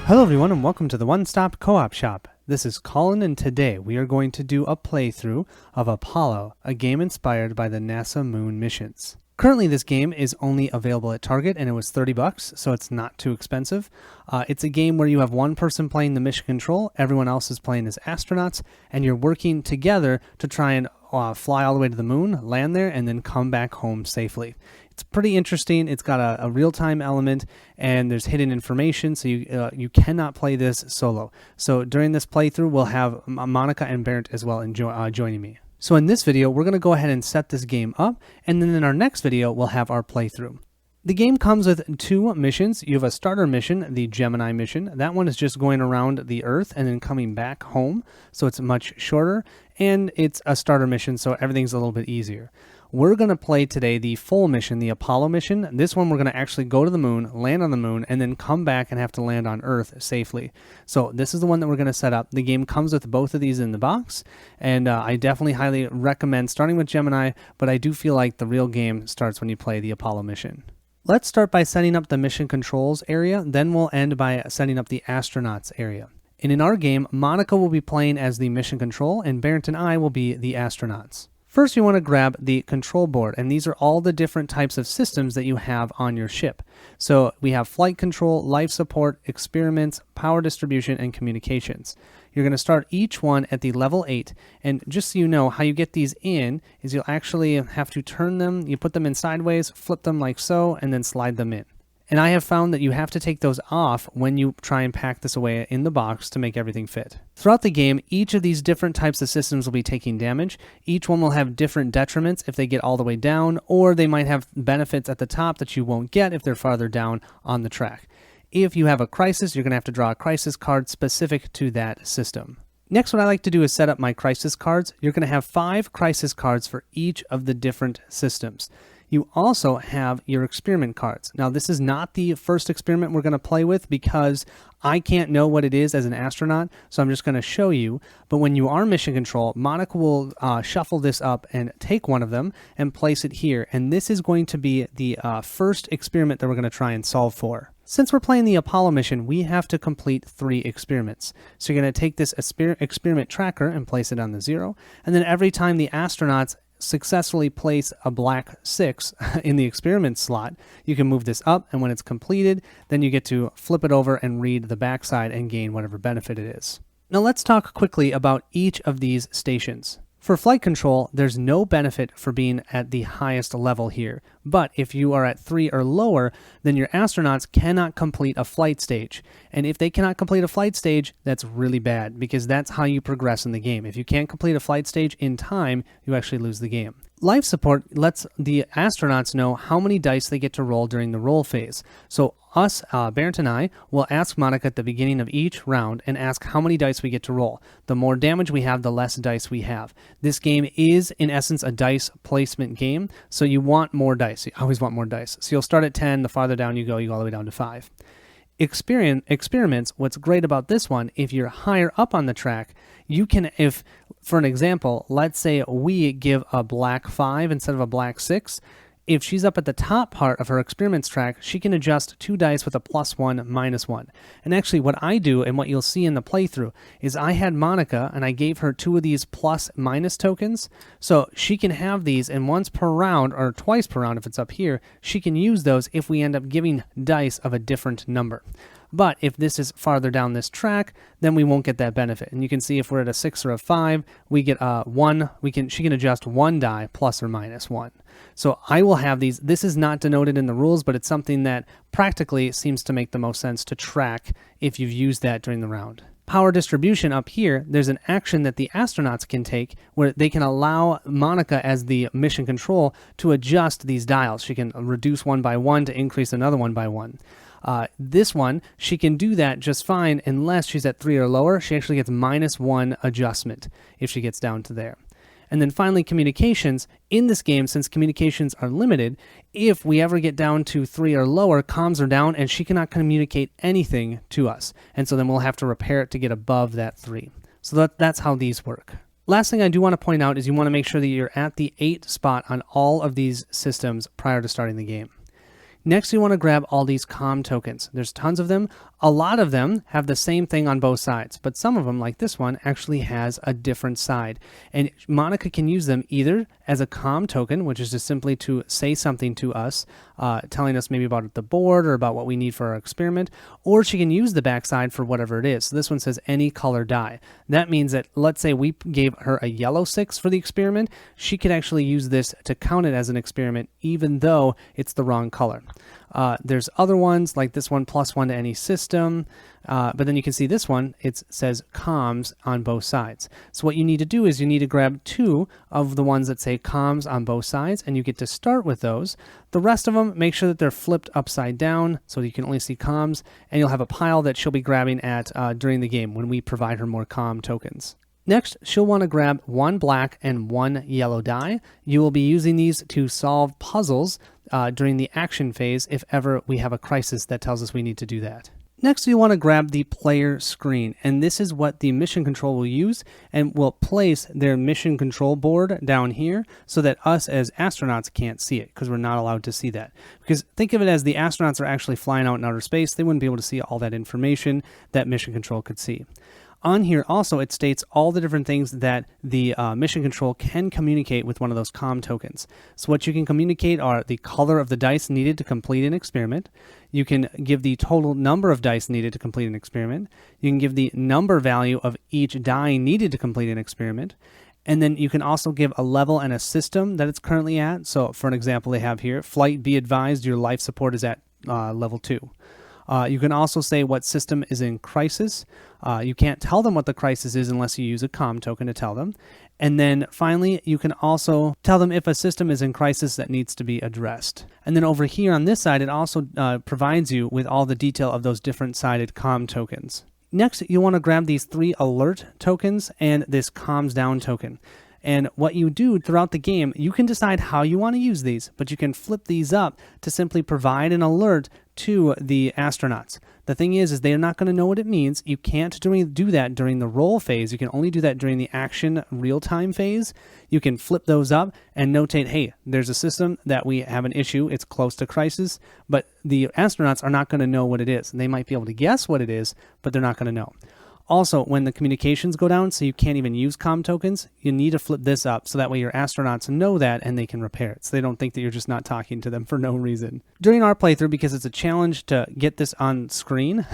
Hello everyone and welcome to the One Stop Co-op Shop. This is Colin and today we are going to do a playthrough of Apollo, a game inspired by the NASA moon missions. Currently this game is only available at Target and it was $30, so it's not too expensive. It's a game where you have one person playing the mission control, everyone else is playing as astronauts, and you're working together to try and fly all the way to the moon, land there, and then come back home safely. It's pretty interesting. It's got a real-time element, and there's hidden information, so you cannot play this solo. So during this playthrough, we'll have Monica and Bairnt as well joining me. So in this video, we're going to go ahead and set this game up, and then in our next video, we'll have our playthrough. The game comes with two missions. You have a starter mission, the Gemini mission. That one is just going around the Earth and then coming back home, so it's much shorter, and it's a starter mission, so everything's a little bit easier. We're going to play today the full mission, the Apollo mission. This one we're going to actually go to the moon, land on the moon, and then come back and have to land on Earth safely. So this is the one that we're going to set up. The game comes with both of these in the box, and I definitely highly recommend starting with Gemini, but I do feel like the real game starts when you play the Apollo mission. Let's start by setting up the mission controls area, then we'll end by setting up the astronauts area. And in our game, Monica will be playing as the mission control, and Bairnt and I will be the astronauts. First, you want to grab the control board, and these are all the different types of systems that you have on your ship. So we have flight control, life support, experiments, power distribution, and communications. You're going to start each one at the level 8, and just so you know, how you get these in is you'll actually have to turn them, you put them in sideways, flip them like so, and then slide them in. And I have found that you have to take those off when you try and pack this away in the box to make everything fit. Throughout the game, each of these different types of systems will be taking damage. Each one will have different detriments if they get all the way down, or they might have benefits at the top that you won't get if they're farther down on the track. If you have a crisis, you're going to have to draw a crisis card specific to that system. Next, what I like to do is set up my crisis cards. You're going to have 5 crisis cards for each of the different systems. You also have your experiment cards. Now, this is not the first experiment we're going to play with because I can't know what it is as an astronaut, so I'm just going to show you. But when you are mission control, Monica will shuffle this up and take one of them and place it here. And this is going to be the first experiment that we're going to try and solve for. Since we're playing the Apollo mission, we have to complete 3 experiments. So you're going to take this experiment tracker and place it on the 0. And then every time the astronauts successfully place a black 6 in the experiment slot, you can move this up, and when it's completed, then you get to flip it over and read the backside and gain whatever benefit it is. Now let's talk quickly about each of these stations. For flight control, there's no benefit for being at the highest level here, but if you are at 3 or lower, then your astronauts cannot complete a flight stage. And if they cannot complete a flight stage, that's really bad, because that's how you progress in the game. If you can't complete a flight stage in time, you actually lose the game. Life support lets the astronauts know how many dice they get to roll during the roll phase. So us, Bairnt and I, will ask Monica at the beginning of each round and ask how many dice we get to roll. The more damage we have, the less dice we have. This game is, in essence, a dice placement game, so you want more dice. You always want more dice. So you'll start at 10, the farther down you go all the way down to 5. Experiments, what's great about this one, if you're higher up on the track, you can, if, for an example, let's say we give a black 5 instead of a black 6, if she's up at the top part of her experiments track, she can adjust 2 dice with a +1, -1. And actually what I do, and what you'll see in the playthrough, is I had Monica and I gave her 2 of these +- tokens. So she can have these, and once per round, or twice per round if it's up here, she can use those if we end up giving dice of a different number. But if this is farther down this track, then we won't get that benefit. And you can see if we're at a 6 or a 5, we get 1. She can adjust 1 die + or -1. So I will have these. This is not denoted in the rules, but it's something that practically seems to make the most sense to track if you've used that during the round. Power distribution up here, there's an action that the astronauts can take where they can allow Monica as the mission control to adjust these dials. She can reduce 1 by 1 to increase another 1 by 1. This one, she can do that just fine unless she's at 3 or lower. She actually gets -1 adjustment if she gets down to there. And then finally, communications. In this game, since communications are limited, if we ever get down to 3 or lower, comms are down and she cannot communicate anything to us. And so then we'll have to repair it to get above that 3. So that's how these work. Last thing I do want to point out is you want to make sure that you're at the 8 spot on all of these systems prior to starting the game. Next, you want to grab all these comm tokens. There's tons of them. A lot of them have the same thing on both sides, but some of them, like this one, actually has a different side. And Monica can use them either as a comm token, which is just simply to say something to us, telling us maybe about the board or about what we need for our experiment, or she can use the backside for whatever it is. So this one says any color die. That means that, let's say we gave her a yellow 6 for the experiment, she could actually use this to count it as an experiment, even though it's the wrong color. There's other ones like this one, +1 to any system, but then you can see this one, it says comms on both sides. So what you need to do is you need to grab 2 of the ones that say comms on both sides, and you get to start with those. The rest of them, make sure that they're flipped upside down so you can only see comms, and you'll have a pile that she'll be grabbing at during the game when we provide her more comm tokens. Next, she'll want to grab 1 black and 1 yellow die. You will be using these to solve puzzles during the action phase if ever we have a crisis that tells us we need to do that. Next, you want to grab the player screen, and this is what the mission control will use, and will place their mission control board down here so that us as astronauts can't see it, because we're not allowed to see that. Because think of it as the astronauts are actually flying out in outer space, they wouldn't be able to see all that information that mission control could see. On here also, it states all the different things that the mission control can communicate with one of those comm tokens. So what you can communicate are the color of the dice needed to complete an experiment. You can give the total number of dice needed to complete an experiment. You can give the number value of each die needed to complete an experiment. And then you can also give a level and a system that it's currently at. So for an example, they have here, flight be advised your life support is at level 2. You can also say what system is in crisis. You can't tell them what the crisis is unless you use a comm token to tell them. And then finally, you can also tell them if a system is in crisis that needs to be addressed. And then over here on this side, it also provides you with all the detail of those different sided comm tokens. Next, you want to grab these 3 alert tokens and this comms down token. And what you do throughout the game, you can decide how you want to use these, but you can flip these up to simply provide an alert to the astronauts. The thing is they're not going to know what it means. You can't do that during the roll phase. You can only do that during the action real-time phase. You can flip those up and notate, hey, there's a system that we have an issue. It's close to crisis, but the astronauts are not going to know what it is. They might be able to guess what it is, but they're not going to know. Also, when the communications go down, so you can't even use comm tokens, you need to flip this up so that way your astronauts know that and they can repair it. So they don't think that you're just not talking to them for no reason. During our playthrough, because it's a challenge to get this on screen,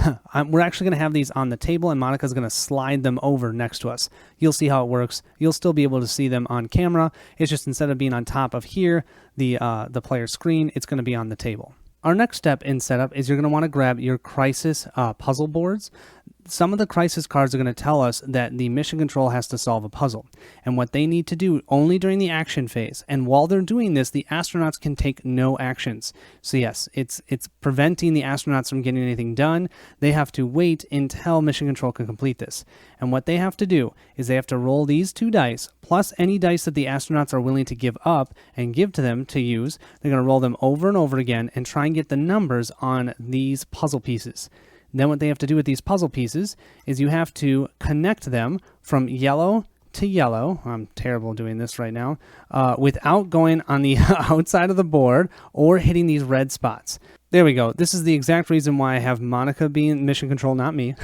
we're actually going to have these on the table and Monica's going to slide them over next to us. You'll see how it works. You'll still be able to see them on camera. It's just instead of being on top of here, the player screen, it's going to be on the table. Our next step in setup is you're going to want to grab your crisis puzzle boards. Some of the crisis cards are going to tell us that the mission control has to solve a puzzle, and what they need to do only during the action phase. And while they're doing this, the astronauts can take no actions. So yes, it's preventing the astronauts from getting anything done. They have to wait until mission control can complete this. And what they have to do is they have to roll these 2 dice, plus any dice that the astronauts are willing to give up and give to them to use. They're going to roll them over and over again and try and get the numbers on these puzzle pieces. Then what they have to do with these puzzle pieces is you have to connect them from yellow to yellow. I'm terrible doing this right now. Without going on the outside of the board or hitting these red spots. There we go. This is the exact reason why I have Monica being mission control, not me.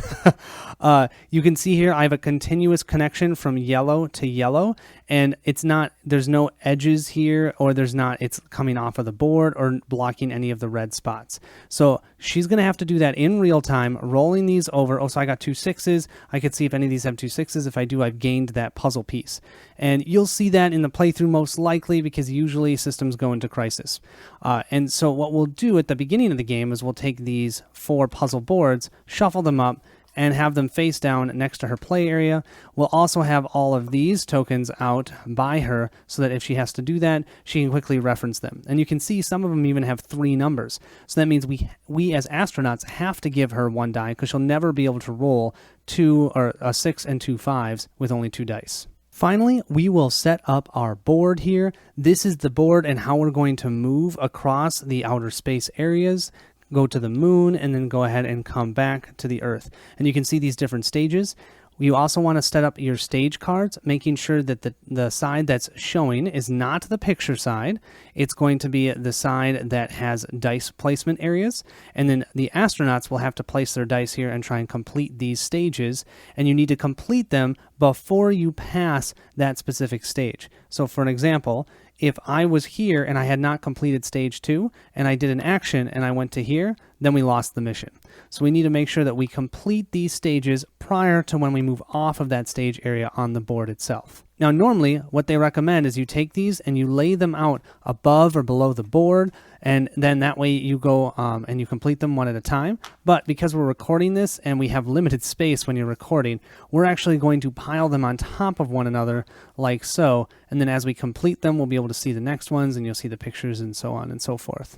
You can see here I have a continuous connection from yellow to yellow, and there's no edges here, or it's coming off of the board or blocking any of the red spots. So she's going to have to do that in real time, rolling these over. Oh, so I got 2 6s. I could see if any of these have 2 6s. If I do, I've gained that puzzle piece. And you'll see that in the playthrough most likely because usually systems go into crisis. And so what we'll do at the beginning of the game is we'll take these 4 puzzle boards, shuffle them up, and have them face down next to her play area. We'll also have all of these tokens out by her so that if she has to do that, she can quickly reference them. And you can see some of them even have 3 numbers. So that means we as astronauts have to give her 1 die because she'll never be able to roll 2 or a 6 and 2 5s with only 2 dice. Finally, we will set up our board here. This is the board and how we're going to move across the outer space areas, go to the moon, and then go ahead and come back to the Earth. And you can see these different stages. You also want to set up your stage cards, making sure that the side that's showing is not the picture side. It's going to be the side that has dice placement areas. And then the astronauts will have to place their dice here and try and complete these stages. And you need to complete them before you pass that specific stage. So for an example, if I was here and I had not completed stage 2 and I did an action and I went to here, then we lost the mission. So we need to make sure that we complete these stages prior to when we move off of that stage area on the board itself. Now, normally what they recommend is you take these and you lay them out above or below the board, and then that way you go and you complete them one at a time. But because we're recording this and we have limited space when you're recording, we're actually going to pile them on top of one another like so. And then as we complete them, we'll be able to see the next ones and you'll see the pictures and so on and so forth.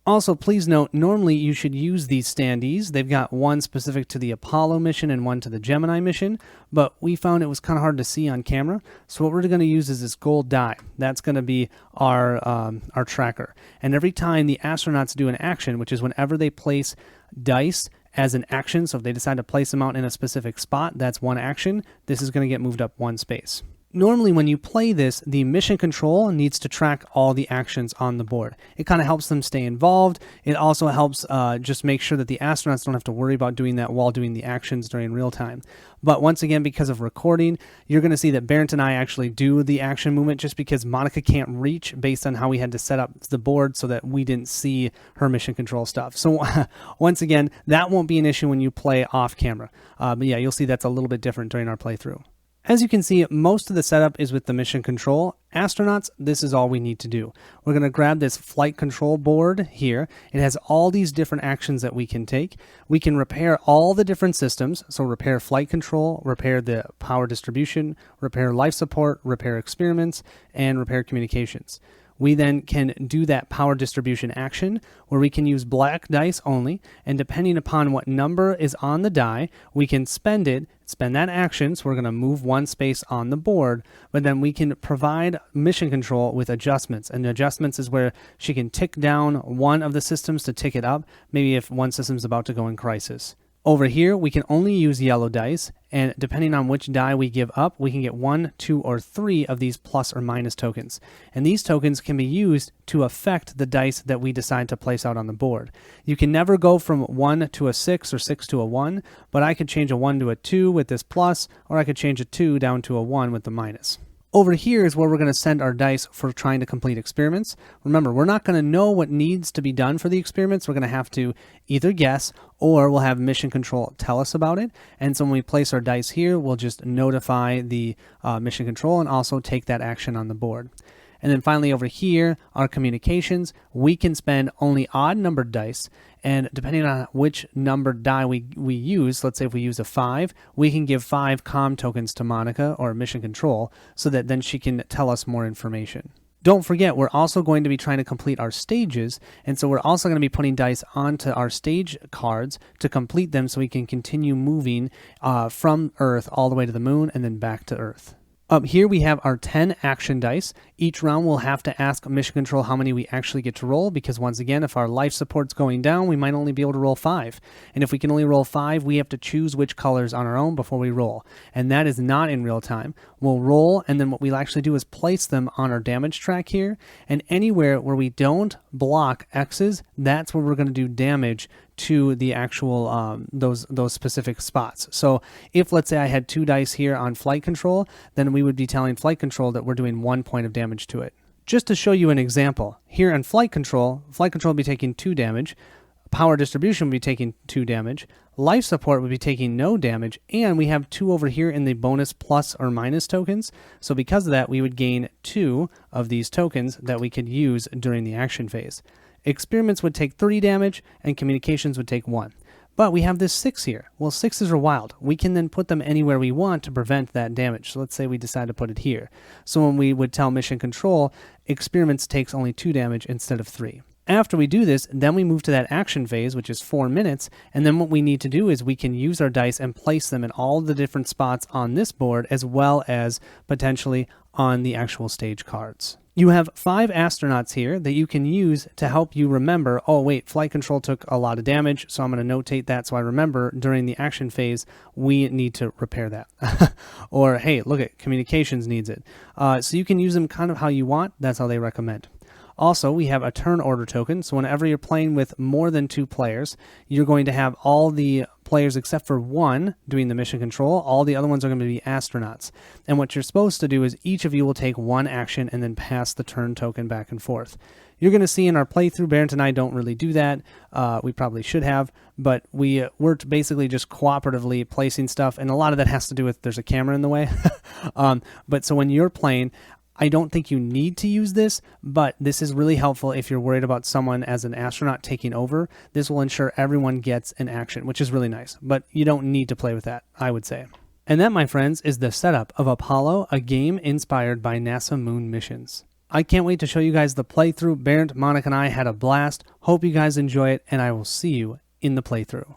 Also, please note, normally you should use these standees. They've got one specific to the Apollo mission and one to the Gemini mission, but we found it was kind of hard to see on camera. So what we're going to use is this gold die. That's going to be our tracker. And every time the astronauts do an action, which is whenever they place dice as an action, so if they decide to place them out in a specific spot, that's one action. This is going to get moved up one space. Normally, when you play this, the mission control needs to track all the actions on the board. It kind of helps them stay involved. It also helps just make sure that the astronauts don't have to worry about doing that while doing the actions during real time. But once again, because of recording, you're going to see that Bairnt and I actually do the action movement just because Monica can't reach based on how we had to set up the board so that we didn't see her mission control stuff. So once again, that won't be an issue when you play off camera. But yeah, you'll see that's a little bit different during our playthrough. As you can see, most of the setup is with the mission control. Astronauts, this is all we need to do. We're going to grab this flight control board here. It has all these different actions that we can take. We can repair all the different systems. So repair flight control, repair the power distribution, repair life support, repair experiments, and repair communications. We then can do that power distribution action where we can use black dice only, and depending upon what number is on the die, we can spend that action, so we're going to move one space on the board, but then we can provide mission control with adjustments, and adjustments is where she can tick down one of the systems to tick it up, maybe if one system is about to go in crisis. Over here, we can only use yellow dice, and depending on which die we give up, we can get 1, 2, or 3 of these plus or minus tokens. And these tokens can be used to affect the dice that we decide to place out on the board. You can never go from 1 to a 6 or 6 to a 1, but I could change a 1 to a 2 with this plus, or I could change a 2 down to a 1 with the minus. Over here is where we're going to send our dice for trying to complete experiments. Remember, we're not going to know what needs to be done for the experiments. We're going to have to either guess or we'll have mission control tell us about it. And so when we place our dice here, we'll just notify the mission control and also take that action on the board. And then finally over here, our communications, we can spend only odd numbered dice. And depending on which numbered die we use, let's say if we use a 5, we can give 5 comm tokens to Monica or mission control so that then she can tell us more information. Don't forget, we're also going to be trying to complete our stages, and so we're also going to be putting dice onto our stage cards to complete them so we can continue moving from Earth all the way to the moon and then back to Earth. Up here we have our 10 action dice. Each round we'll have to ask mission control how many we actually get to roll, because once again, if our life support's going down, we might only be able to roll 5. And if we can only roll 5, we have to choose which colors on our own before we roll. And that is not in real time. We'll roll, and then what we'll actually do is place them on our damage track here. And anywhere where we don't block X's, that's where we're going to do damage to the actual those specific spots. So if, let's say, I had 2 dice here on flight control, then we would be telling flight control that we're doing 1 point of damage to it. Just to show you an example, here on flight control would be taking 2 damage, power distribution would be taking 2 damage, life support would be taking no damage, and we have 2 over here in the bonus plus or minus tokens. So because of that, we would gain 2 of these tokens that we could use during the action phase. Experiments would take 3 damage, and communications would take 1. But we have this 6 here. Well, 6s are wild. We can then put them anywhere we want to prevent that damage. So let's say we decide to put it here. So when we would tell mission control, experiments takes only 2 damage instead of 3. After we do this, then we move to that action phase, which is 4 minutes, and then what we need to do is we can use our dice and place them in all the different spots on this board, as well as potentially on the actual stage cards. You have 5 astronauts here that you can use to help you remember, oh wait, flight control took a lot of damage, so I'm going to notate that so I remember during the action phase we need to repair that. Or hey, look at communications needs it. So you can use them kind of how you want. That's how they recommend. Also, we have a turn order token, so whenever you're playing with more than 2 players, you're going to have all the players except for one doing the mission control. All the other ones are going to be astronauts. And what you're supposed to do is each of you will take one action and then pass the turn token back and forth. You're going to see in our playthrough, Bairnt and I don't really do that. We probably should have, but we're basically just cooperatively placing stuff, and a lot of that has to do with there's a camera in the way. But so when you're playing, I don't think you need to use this, but this is really helpful if you're worried about someone as an astronaut taking over. This will ensure everyone gets an action, which is really nice, but you don't need to play with that, I would say. And that, my friends, is the setup of Apollo, a game inspired by NASA moon missions. I can't wait to show you guys the playthrough. Bairnt, Monica, and I had a blast. Hope you guys enjoy it, and I will see you in the playthrough.